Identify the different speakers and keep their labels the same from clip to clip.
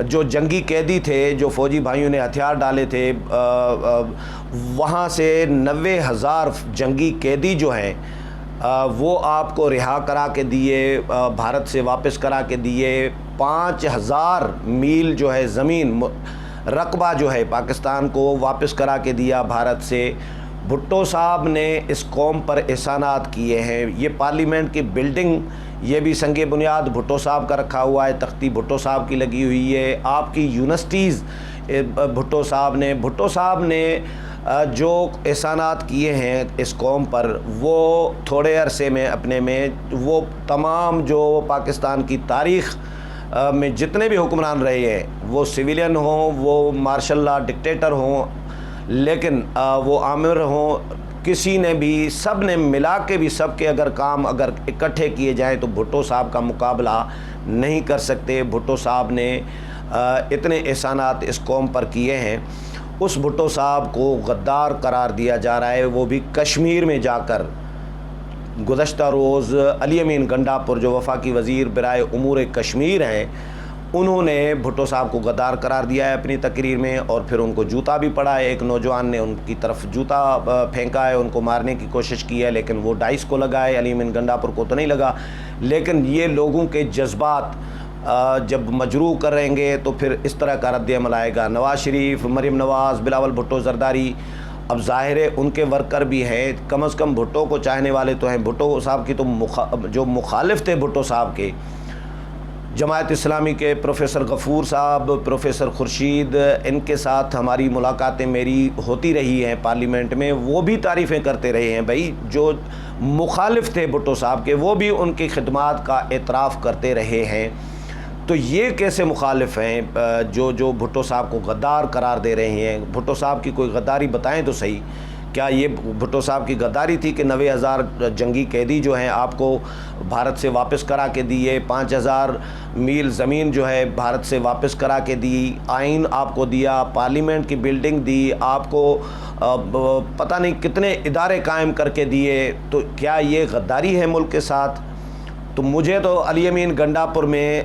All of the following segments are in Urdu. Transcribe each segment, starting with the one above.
Speaker 1: جو جنگی قیدی تھے، جو فوجی بھائیوں نے ہتھیار ڈالے تھے، وہاں سے 90,000 جنگی قیدی جو ہیں وہ آپ کو رہا کرا کے دیے، بھارت سے واپس کرا کے دیے۔ 5,000 میل جو ہے زمین رقبہ جو ہے پاکستان کو واپس کرا کے دیا بھارت سے۔ بھٹو صاحب نے اس قوم پر احسانات کیے ہیں۔ یہ پارلیمنٹ کی بلڈنگ، یہ بھی سنگ بنیاد بھٹو صاحب کا رکھا ہوا ہے، تختی بھٹو صاحب کی لگی ہوئی ہے۔ آپ کی یونیورسٹیز بھٹو صاحب نے جو احسانات کیے ہیں اس قوم پر، وہ تھوڑے عرصے میں اپنے میں وہ تمام جو پاکستان کی تاریخ میں جتنے بھی حکمران رہے ہیں، وہ سویلین ہوں، وہ مارشل لا ڈکٹیٹر ہوں، لیکن وہ آمر ہوں، کسی نے بھی، سب نے ملا کے بھی، سب کے اگر کام اگر اکٹھے کیے جائیں تو بھٹو صاحب کا مقابلہ نہیں کر سکتے۔ بھٹو صاحب نے اتنے احسانات اس قوم پر کیے ہیں۔ اس بھٹو صاحب کو غدار قرار دیا جا رہا ہے، وہ بھی کشمیر میں جا کر۔ گزشتہ روز علی امین گنڈاپور جو وفاقی وزیر برائے امور کشمیر ہیں، انہوں نے بھٹو صاحب کو غدار قرار دیا ہے اپنی تقریر میں، اور پھر ان کو جوتا بھی پڑا ہے۔ ایک نوجوان نے ان کی طرف جوتا پھینکا ہے، ان کو مارنے کی کوشش کی ہے، لیکن وہ ڈائس کو لگا ہے، علی امین گنڈاپور کو تو نہیں لگا۔ لیکن یہ لوگوں کے جذبات جب مجروح کریں گے تو پھر اس طرح کا رد عمل آئے گا۔ نواز شریف، مریم نواز، بلاول بھٹو زرداری، اب ظاہر ہے ان کے ورکر بھی ہیں، کم از کم بھٹو کو چاہنے والے تو ہیں۔ بھٹو صاحب کی تو جو مخالف تھے بھٹو صاحب کے، جماعت اسلامی کے پروفیسر غفور صاحب، پروفیسر خورشید، ان کے ساتھ ہماری ملاقاتیں میری ہوتی رہی ہیں پارلیمنٹ میں، وہ بھی تعریفیں کرتے رہے ہیں۔ بھائی جو مخالف تھے بھٹو صاحب کے، وہ بھی ان کی خدمات کا اعتراف کرتے رہے ہیں۔ تو یہ کیسے مخالف ہیں جو بھٹو صاحب کو غدار قرار دے رہے ہیں؟ بھٹو صاحب کی کوئی غداری بتائیں تو صحیح۔ کیا یہ بھٹو صاحب کی غداری تھی کہ 90,000 جنگی قیدی جو ہیں آپ کو بھارت سے واپس کرا کے دیے، 5,000 میل زمین جو ہے بھارت سے واپس کرا کے دی، آئین آپ کو دیا، پارلیمنٹ کی بلڈنگ دی آپ کو، پتہ نہیں کتنے ادارے قائم کر کے دیے، تو کیا یہ غداری ہے ملک کے ساتھ؟ تو مجھے تو علی امین گنڈاپور میں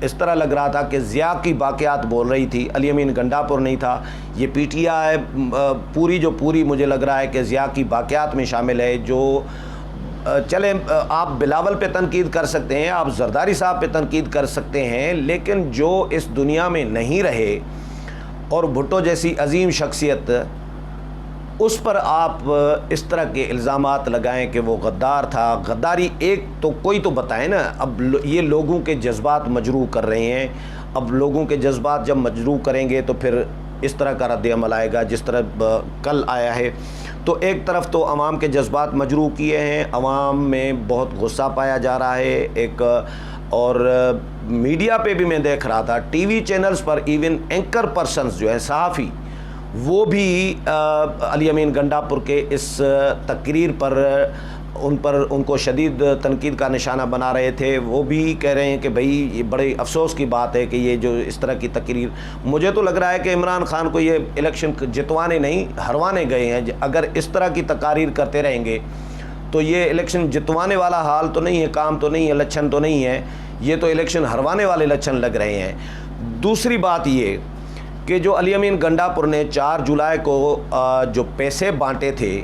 Speaker 1: اس طرح لگ رہا تھا کہ ضیاء کی باقیات بول رہی تھی، علی امین گنڈاپور نہیں تھا۔ یہ پی ٹی آئی پوری مجھے لگ رہا ہے کہ ضیاء کی باقیات میں شامل ہے۔ جو چلیں آپ بلاول پہ تنقید کر سکتے ہیں، آپ زرداری صاحب پہ تنقید کر سکتے ہیں، لیکن جو اس دنیا میں نہیں رہے اور بھٹو جیسی عظیم شخصیت، اس پر آپ اس طرح کے الزامات لگائیں کہ وہ غدار تھا۔ غداری ایک تو کوئی تو بتائیں نا۔ اب یہ لوگوں کے جذبات مجروح کر رہے ہیں، اب لوگوں کے جذبات جب مجروح کریں گے تو پھر اس طرح کا رد عمل آئے گا جس طرح کل آیا ہے۔ تو ایک طرف تو عوام کے جذبات مجروح کیے ہیں، عوام میں بہت غصہ پایا جا رہا ہے ایک، اور میڈیا پہ بھی میں دیکھ رہا تھا، ٹی وی چینلز پر ایون اینکر پرسنز جو ہیں، صحافی، وہ بھی علی امین گنڈاپور کے اس تقریر پر ان کو شدید تنقید کا نشانہ بنا رہے تھے۔ وہ بھی کہہ رہے ہیں کہ بھئی یہ بڑے افسوس کی بات ہے کہ یہ جو اس طرح کی تقریر، مجھے تو لگ رہا ہے کہ عمران خان کو یہ الیکشن جتوانے نہیں ہروانے گئے ہیں۔ اگر اس طرح کی تقاریر کرتے رہیں گے تو یہ الیکشن جتوانے والا حال تو نہیں ہے، کام تو نہیں ہے، لچھن تو نہیں ہے، یہ تو الیکشن ہروانے والے لچھن لگ رہے ہیں۔ دوسری بات یہ کہ جو علی امین گنڈاپور نے 4 جولائی کو جو پیسے بانٹے تھے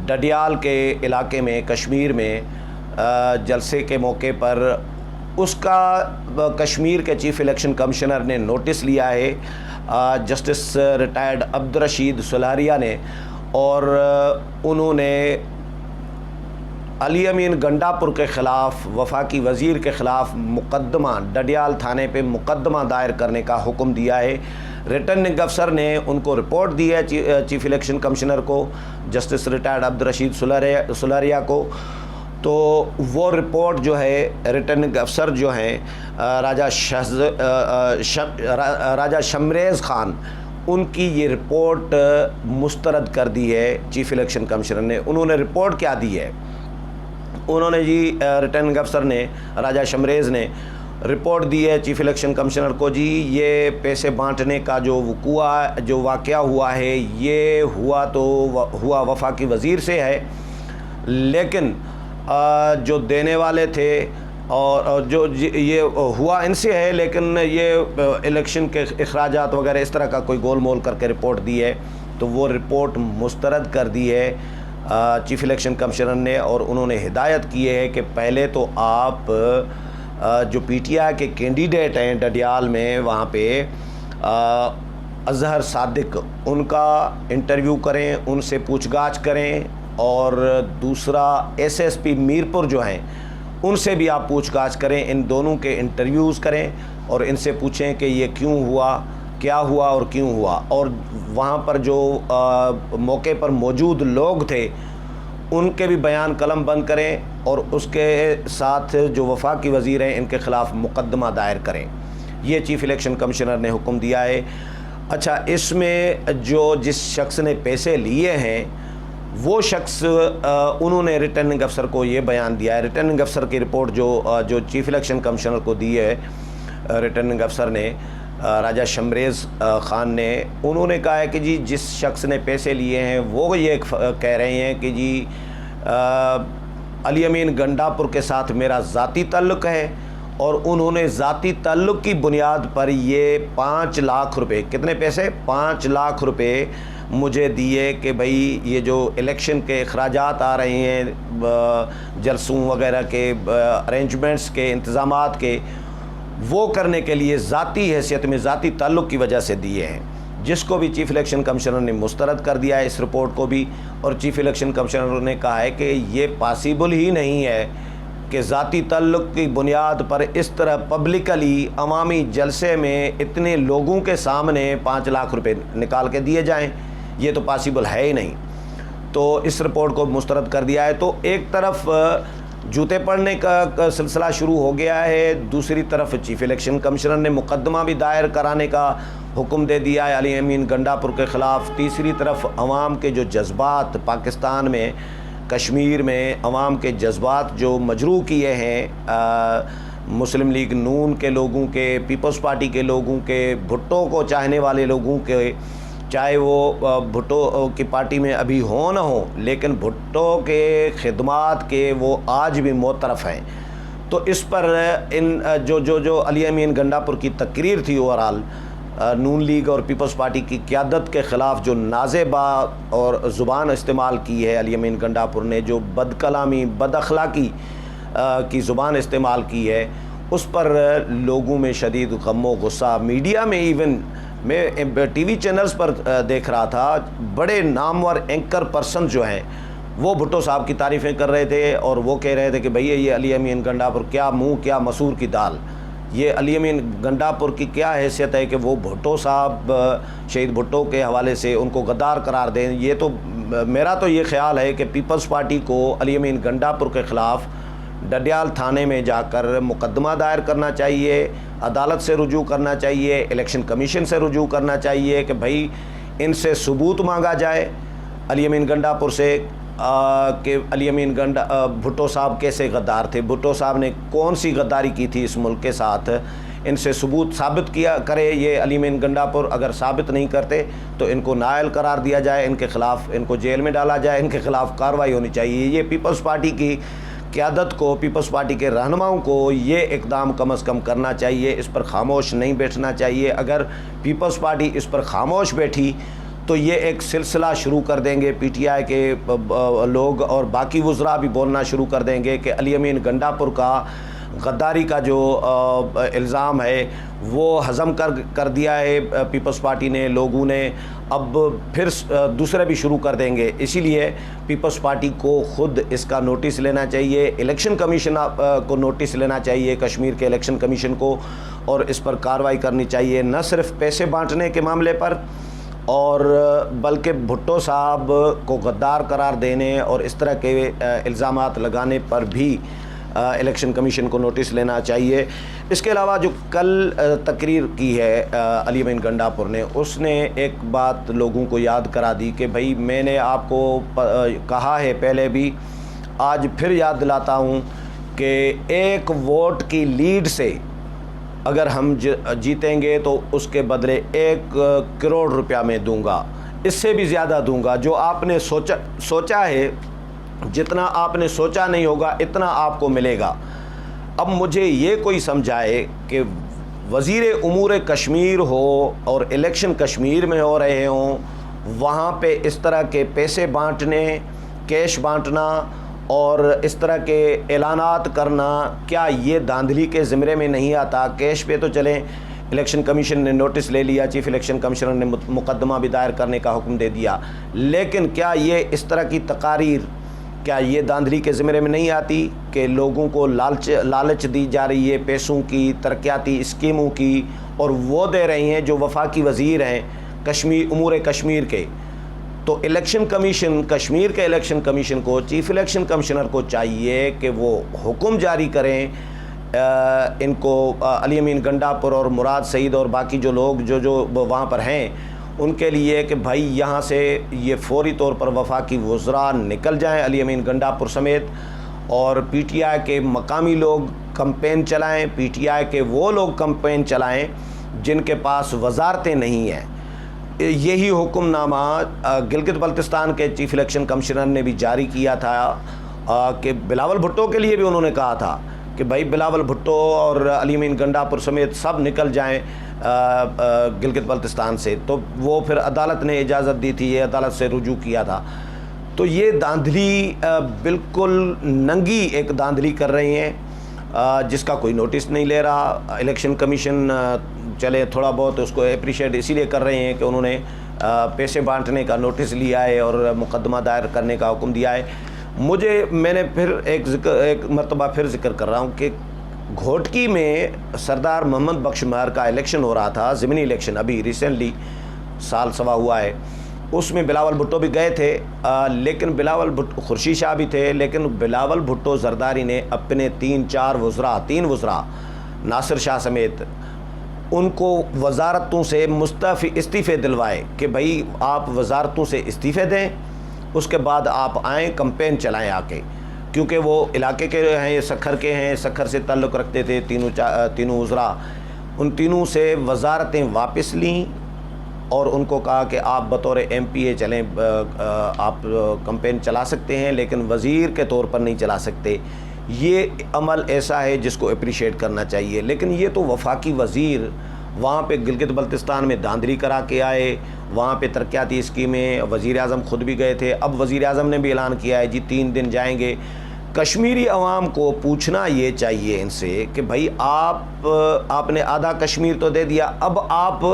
Speaker 1: ڈڈیال کے علاقے میں، کشمیر میں، جلسے کے موقع پر، اس کا کشمیر کے چیف الیکشن کمشنر نے نوٹس لیا ہے، جسٹس ریٹائرڈ عبدالرشید سلہریہ نے، اور انہوں نے علی امین گنڈاپور کے خلاف، وفاقی وزیر کے خلاف مقدمہ، ڈڈیال تھانے پہ مقدمہ دائر کرنے کا حکم دیا ہے۔ ریٹرننگ افسر نے ان کو رپورٹ دی ہے، چیف الیکشن کمشنر کو، جسٹس ریٹائرڈ عبدالرشید سلہریہ کو۔ تو وہ رپورٹ جو ہے ریٹرننگ افسر جو ہیں راجہ شمریز خان، ان کی یہ رپورٹ مسترد کر دی ہے چیف الیکشن کمشنر نے۔ انہوں نے رپورٹ کیا دی ہے؟ انہوں نے ریٹرننگ افسر نے، راجہ شمریز نے رپورٹ دی ہے چیف الیکشن کمشنر کو، یہ پیسے بانٹنے کا جو واقعہ ہوا ہے، یہ ہوا وفاقی وزیر سے ہے، لیکن جو دینے والے تھے اور جو یہ ہوا ان سے ہے، لیکن یہ الیکشن کے اخراجات وغیرہ اس طرح کا کوئی گول مول کر کے رپورٹ دی ہے، تو وہ رپورٹ مسترد کر دی ہے چیف الیکشن کمشنر نے، اور انہوں نے ہدایت کی ہے کہ پہلے تو آپ جو پی ٹی آئی کے کینڈیڈیٹ ہیں ڈڈیال میں وہاں پہ اظہر صادق، ان کا انٹرویو کریں، ان سے پوچھ گاچھ کریں، اور دوسرا ایس ایس پی میرپور جو ہیں ان سے بھی آپ پوچھ گاچھ کریں، ان دونوں کے انٹرویوز کریں اور ان سے پوچھیں کہ یہ کیوں ہوا، کیا ہوا اور کیوں ہوا، اور وہاں پر جو موقع پر موجود لوگ تھے ان کے بھی بیان قلم بند کریں، اور اس کے ساتھ جو وفاقی وزیر ہیں ان کے خلاف مقدمہ دائر کریں۔ یہ چیف الیکشن کمشنر نے حکم دیا ہے۔ اچھا، اس میں جو جس شخص نے پیسے لیے ہیں وہ شخص انہوں نے ریٹرننگ افسر کو یہ بیان دیا ہے، ریٹرننگ افسر کی رپورٹ جو چیف الیکشن کمشنر کو دی ہے ریٹرننگ افسر نے، راجہ شمریز خان نے، انہوں نے کہا ہے کہ جی جس شخص نے پیسے لیے ہیں وہ یہ کہہ رہے ہیں کہ جی علی امین گنڈاپور کے ساتھ میرا ذاتی تعلق ہے، اور انہوں نے ذاتی تعلق کی بنیاد پر یہ 5 لاکھ روپے، کتنے پیسے؟ 5 لاکھ روپے مجھے دیے کہ بھائی یہ جو الیکشن کے اخراجات آ رہے ہیں جلسوں وغیرہ کے ارینجمنٹس کے انتظامات کے، وہ کرنے کے لیے ذاتی حیثیت میں ذاتی تعلق کی وجہ سے دیے ہیں، جس کو بھی چیف الیکشن کمشنر نے مسترد کر دیا ہے اس رپورٹ کو بھی، اور چیف الیکشن کمشنر نے کہا ہے کہ یہ پاسیبل ہی نہیں ہے کہ ذاتی تعلق کی بنیاد پر اس طرح پبلکلی عوامی جلسے میں اتنے لوگوں کے سامنے 5 لاکھ روپے نکال کے دیے جائیں، یہ تو پاسیبل ہے ہی نہیں۔ تو اس رپورٹ کو مسترد کر دیا ہے۔ تو ایک طرف جوتے پڑنے کا سلسلہ شروع ہو گیا ہے، دوسری طرف چیف الیکشن کمشنر نے مقدمہ بھی دائر کرانے کا حکم دے دیا ہے علی امین گنڈاپور کے خلاف، تیسری طرف عوام کے جو جذبات پاکستان میں، کشمیر میں عوام کے جذبات جو مجروح کیے ہیں مسلم لیگ نون کے لوگوں کے، پیپلز پارٹی کے لوگوں کے، بھٹو کو چاہنے والے لوگوں کے، چاہے وہ بھٹو کی پارٹی میں ابھی ہوں نہ ہوں، لیکن بھٹو کے خدمات کے وہ آج بھی معترف ہیں۔ تو اس پر ان جو علی امین گنڈاپور کی تقریر تھی اوورال نون لیگ اور پیپلز پارٹی کی قیادت کے خلاف، جو نازیبا اور زبان استعمال کی ہے علی امین گنڈاپور نے، جو بد کلامی بد اخلاقی کی زبان استعمال کی ہے، اس پر لوگوں میں شدید غم و غصہ، میڈیا میں ایون میں ٹی وی چینلز پر دیکھ رہا تھا، بڑے نامور اینکر پرسن جو ہیں وہ بھٹو صاحب کی تعریفیں کر رہے تھے، اور وہ کہہ رہے تھے کہ بھئی یہ علی امین گنڈاپور کیا منہ کیا مسور کی دال، یہ علی امین گنڈاپور کی کیا حیثیت ہے کہ وہ بھٹو صاحب شہید بھٹو کے حوالے سے ان کو غدار قرار دیں۔ یہ تو میرا تو یہ خیال ہے کہ پیپلز پارٹی کو علی امین گنڈاپور کے خلاف ڈڈیال تھانے میں جا کر مقدمہ دائر کرنا چاہیے، عدالت سے رجوع کرنا چاہیے، الیکشن کمیشن سے رجوع کرنا چاہیے کہ بھائی ان سے ثبوت مانگا جائے علی امین گنڈاپور سے کہ علی امین بھٹو صاحب کیسے غدار تھے، بھٹو صاحب نے کون سی غداری کی تھی اس ملک کے ساتھ، ان سے ثبوت ثابت کیا کرے یہ علی امین گنڈاپور، اگر ثابت نہیں کرتے تو ان کو نائل قرار دیا جائے، ان کے خلاف ان کو جیل میں ڈالا جائے، ان کے خلاف کارروائی ہونی چاہیے۔ یہ پیپلز پارٹی کی قیادت کو، پیپلز پارٹی کے رہنماؤں کو یہ اقدام کم از کم کرنا چاہیے، اس پر خاموش نہیں بیٹھنا چاہیے۔ اگر پیپلز پارٹی اس پر خاموش بیٹھی تو یہ ایک سلسلہ شروع کر دیں گے، پی ٹی آئی کے لوگ اور باقی وزراء بھی بولنا شروع کر دیں گے کہ علی امین گنڈاپور کا غداری کا جو الزام ہے وہ ہضم کر دیا ہے پیپلز پارٹی نے، لوگوں نے، اب پھر دوسرے بھی شروع کر دیں گے۔ اسی لیے پیپلز پارٹی کو خود اس کا نوٹس لینا چاہیے، الیکشن کمیشن کو نوٹس لینا چاہیے، کشمیر کے الیکشن کمیشن کو، اور اس پر کارروائی کرنی چاہیے، نہ صرف پیسے بانٹنے کے معاملے پر، اور بلکہ بھٹو صاحب کو غدار قرار دینے اور اس طرح کے الزامات لگانے پر بھی الیکشن کمیشن کو نوٹس لینا چاہیے۔ اس کے علاوہ جو کل تقریر کی ہے علی امین گنڈاپور نے، اس نے ایک بات لوگوں کو یاد کرا دی کہ بھائی میں نے آپ کو کہا ہے پہلے بھی، آج پھر یاد دلاتا ہوں کہ 1 ووٹ کی لیڈ سے اگر ہم جیتیں گے تو اس کے بدلے 1 کروڑ روپیہ میں دوں گا، اس سے بھی زیادہ دوں گا۔ جو آپ نے سوچا ہے، جتنا آپ نے سوچا نہیں ہوگا اتنا آپ کو ملے گا۔ اب مجھے یہ کوئی سمجھائے کہ وزیر امور کشمیر ہو اور الیکشن کشمیر میں ہو رہے ہوں، وہاں پہ اس طرح کے پیسے بانٹنے، کیش بانٹنا اور اس طرح کے اعلانات کرنا، کیا یہ دھاندلی کے زمرے میں نہیں آتا؟ کیش پہ تو چلیں، الیکشن کمیشن نے نوٹس لے لیا، چیف الیکشن کمشنر نے مقدمہ بھی دائر کرنے کا حکم دے دیا، لیکن کیا یہ اس طرح کی تقاریر، کیا یہ دھاندلی کے زمرے میں نہیں آتی کہ لوگوں کو لالچ دی جا رہی ہے پیسوں کی، ترقیاتی اسکیموں کی، اور وہ دے رہی ہیں جو وفاقی وزیر ہیں امور کشمیر کے؟ تو الیکشن کمیشن، کشمیر کے الیکشن کمیشن کو، چیف الیکشن کمشنر کو چاہیے کہ وہ حکم جاری کریں ان کو، علی امین گنڈاپور اور مراد سعید اور باقی جو لوگ جو وہاں پر ہیں، ان کے لیے کہ بھائی یہاں سے یہ فوری طور پر وفاقی وزراء نکل جائیں، علی امین گنڈاپور سمیت، اور پی ٹی آئی کے مقامی لوگ کمپین چلائیں، پی ٹی آئی کے وہ لوگ کمپین چلائیں جن کے پاس وزارتیں نہیں ہیں۔ یہی حکم نامہ گلگت بلتستان کے چیف الیکشن کمشنر نے بھی جاری کیا تھا کہ بلاول بھٹو کے لیے بھی انہوں نے کہا تھا کہ بھائی بلاول بھٹو اور علی امین گنڈاپور سمیت سب نکل جائیں گلگت بلتستان سے، تو وہ پھر عدالت نے اجازت دی تھی، یہ عدالت سے رجوع کیا تھا۔ تو یہ دھاندلی بالکل ننگی ایک دھاندلی کر رہی ہیں جس کا کوئی نوٹس نہیں لے رہا الیکشن کمیشن۔ چلے تھوڑا بہت اس کو اپریشیٹ اسی لیے کر رہے ہیں کہ انہوں نے پیسے بانٹنے کا نوٹس لیا ہے اور مقدمہ دائر کرنے کا حکم دیا ہے۔ میں نے پھر ایک مرتبہ پھر ذکر کر رہا ہوں کہ گھوٹکی میں سردار محمد بخش مہر کا الیکشن ہو رہا تھا، ضمنی الیکشن، ابھی ریسنٹلی سال سوا ہوا ہے، اس میں بلاول بھٹو بھی گئے تھے، لیکن بلاول بھٹو، خورشید شاہ بھی تھے، لیکن بلاول بھٹو زرداری نے اپنے تین وزراء ناصر شاہ سمیت ان کو وزارتوں سے استعفے دلوائے کہ بھائی آپ وزارتوں سے استعفے دیں، اس کے بعد آپ آئیں، کمپین چلائیں آ کے، کیونکہ وہ علاقے کے ہیں، سکھر کے ہیں، سکھر سے تعلق رکھتے تھے تینوں وزراء، ان تینوں سے وزارتیں واپس لیں اور ان کو کہا کہ آپ بطور ایم پی اے چلیں، آپ کمپین چلا سکتے ہیں لیکن وزیر کے طور پر نہیں چلا سکتے۔ یہ عمل ایسا ہے جس کو اپریشیٹ کرنا چاہیے، لیکن یہ تو وفاقی وزیر وہاں پہ گلگت بلتستان میں دھاندلی کرا کے آئے، وہاں پہ ترقیاتی اسکیمیں، وزیر اعظم خود بھی گئے تھے، اب وزیر اعظم نے بھی اعلان کیا ہے جی 3 دن جائیں گے۔ کشمیری عوام کو پوچھنا یہ چاہیے ان سے کہ بھائی آپ نے آدھا کشمیر تو دے دیا، اب آپ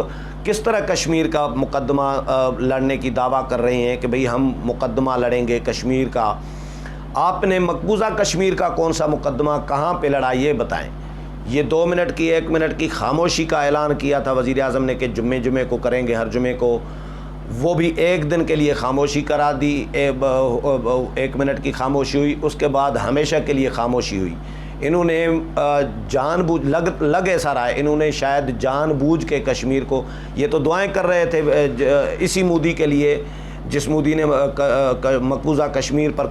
Speaker 1: کس طرح کشمیر کا مقدمہ لڑنے کی دعویٰ کر رہے ہیں کہ بھئی ہم مقدمہ لڑیں گے کشمیر کا؟ آپ نے مقبوضہ کشمیر کا کون سا مقدمہ کہاں پہ لڑا یہ بتائیں۔ یہ 2 منٹ کی 1 منٹ کی خاموشی کا اعلان کیا تھا وزیر اعظم نے کہ جمعے کو کریں گے، ہر جمعے کو، وہ بھی 1 دن کے لیے خاموشی کرا دی، 1 منٹ کی خاموشی ہوئی، اس کے بعد ہمیشہ کے لیے خاموشی ہوئی۔ انہوں نے لگ ایسا رہا ہے انہوں نے شاید جان بوجھ کے کشمیر کو، یہ تو دعائیں کر رہے تھے اسی مودی کے لیے جس مودی نے مقبوضہ کشمیر پر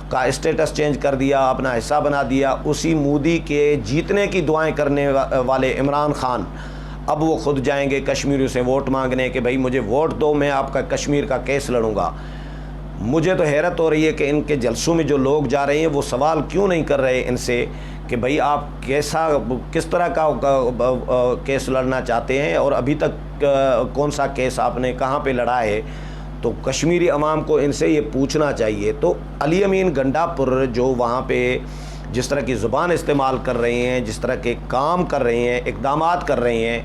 Speaker 1: کا اسٹیٹس چینج کر دیا، اپنا حصہ بنا دیا، اسی مودی کے جیتنے کی دعائیں کرنے والے عمران خان اب وہ خود جائیں گے کشمیریوں سے ووٹ مانگنے کہ بھائی مجھے ووٹ دو، میں آپ کا کشمیر کا کیس لڑوں گا۔ مجھے تو حیرت ہو رہی ہے کہ ان کے جلسوں میں جو لوگ جا رہے ہیں وہ سوال کیوں نہیں کر رہے ان سے کہ بھائی آپ کس طرح کا کیس لڑنا چاہتے ہیں اور ابھی تک کون سا کیس آپ نے کہاں پہ لڑا ہے۔ تو کشمیری عوام کو ان سے یہ پوچھنا چاہیے۔ تو علی امین گنڈاپور جو وہاں پہ جس طرح کی زبان استعمال کر رہے ہیں، جس طرح کے کام کر رہے ہیں، اقدامات کر رہے ہیں،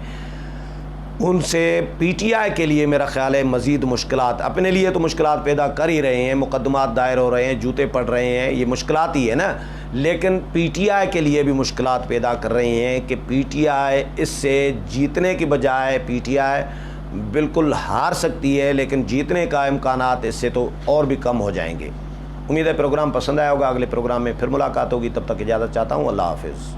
Speaker 1: ان سے پی ٹی آئی کے لیے میرا خیال ہے مزید مشکلات، اپنے لیے تو مشکلات پیدا کر ہی رہے ہیں، مقدمات دائر ہو رہے ہیں، جوتے پڑ رہے ہیں، یہ مشکلات ہی ہے نا، لیکن پی ٹی آئی کے لیے بھی مشکلات پیدا کر رہے ہیں کہ پی ٹی آئی اس سے جیتنے کی بجائے پی ٹی آئی بالکل ہار سکتی ہے، لیکن جیتنے کا امکانات اس سے تو اور بھی کم ہو جائیں گے۔ امید ہے پروگرام پسند آیا ہوگا، اگلے پروگرام میں پھر ملاقات ہوگی، تب تک اجازت چاہتا ہوں، اللہ حافظ۔